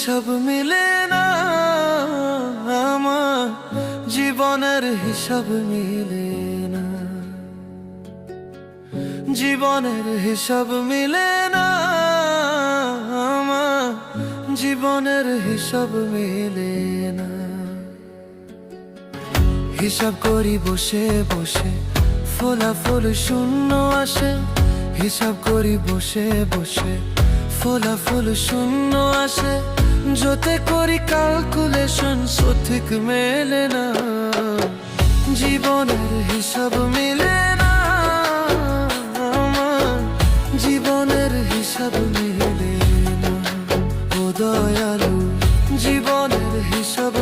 হিসাব মিলে না, আমার জীবনের হিসাব মিলে না, জীবনের হিসাব মিলে না, আমার জীবনের হিসাব মিলে না। হিসাব করি বসে বসে, ফলাফল শূন্য আসে। হিসাব করি বসে বসে, ফলাফল শূন্য আসে। যতে করি ক্যালকুলেশন সঠিক মেলে না, জীবনের হিসাব মিলে না, আমার জীবনের হিসাব মিলে না। ও দয়ালু, জীবনের হিসাব